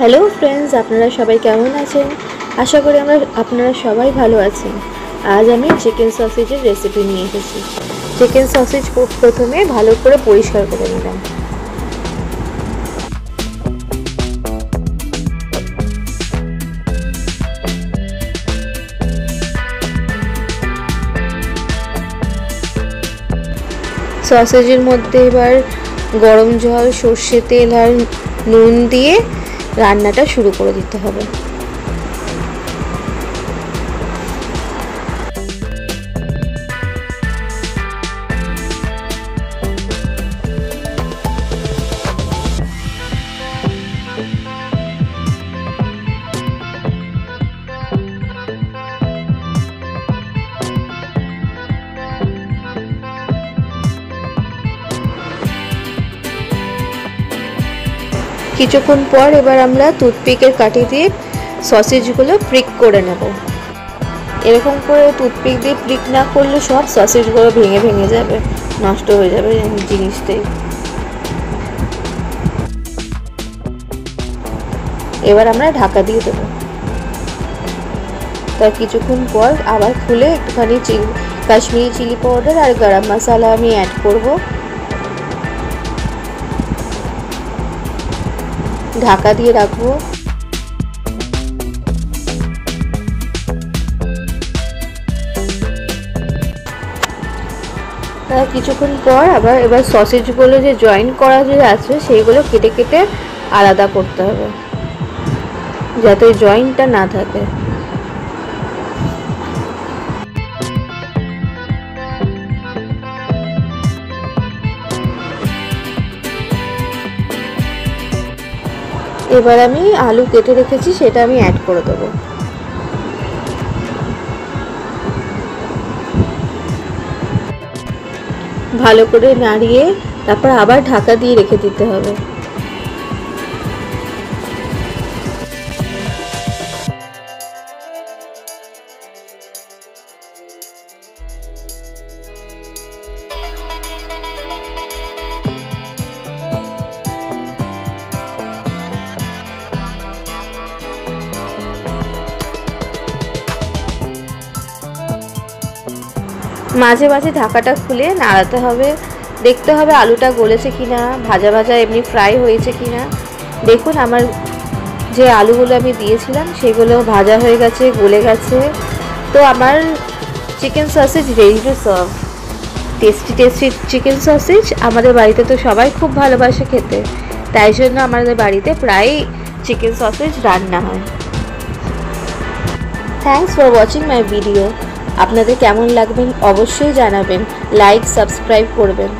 Hello friends, আপনারা সবাই কেমন আছেন? আশা করি আপনারা সবাই ভালো আছেন। আজ আমি চিকেন সসেজের রেসিপি নিয়ে এসেছি। চিকেন সসেজ প্রথমে ভালো করে পরিষ্কার করে নিলাম। সসেজের মধ্যে এবার গরম জল, সর্ষে তেল আর নুন দিয়ে রান্নাটা শুরু করে দিতে হবে। কিছুক্ষণ পর এবার আমরা টুথপিকের কাঠি দিয়ে সসেজগুলো প্রিক করে নেব। এরকম করে টুথপিক দিয়ে প্রিক না করলে সব সসেজগুলো ভেঙে ভেঙে যাবে, নষ্ট হয়ে যাবে জিনিসটাই। এবার আমরা ঢাকা দিয়ে দেবো। তার কিছুক্ষণ পর আবার খুলে একটুখানি কাশ্মীরি চিলি পাউডার আর গরম মশলা আমি অ্যাড করব। ঢাকা দিয়ে রাখবো। কিছুক্ষণ পর এবার সসেজগুলো যে জয়েন করা যে আছে সেইগুলো কেটে কেটে আলাদা করতে হবে, যাতে জয়েন্টটা না থাকে। এবার আমি আলু কেটে রেখেছি, সেটা আমি অ্যাড করে দেবো। ভালো করে নাড়িয়ে তারপর আবার ঢাকা দিয়ে রেখে দিতে হবে। মাঝে মাঝে ঢাকাটা খুলে নাড়াতে হবে, দেখতে হবে আলুটা গলেছে কিনা, ভাজা ভাজা এমনি ফ্রাই হয়েছে কিনা। দেখুন আমার যে আলুগুলো আমি দিয়েছিলাম সেগুলো ভাজা হয়ে গেছে, গলে গেছে। তো আমার chicken sausage ready to serve. Tasty tasty chicken sausage আমাদের বাড়িতে তো সবাই খুব ভালোবাসে খেতে, তাই জন্য আমাদের বাড়িতে প্রায় চিকেন সসেজ রান্না হয়। Thanks for watching my video. আপনাদের কেমন লাগবে অবশ্যই জানাবেন, লাইক সাবস্ক্রাইব করবেন।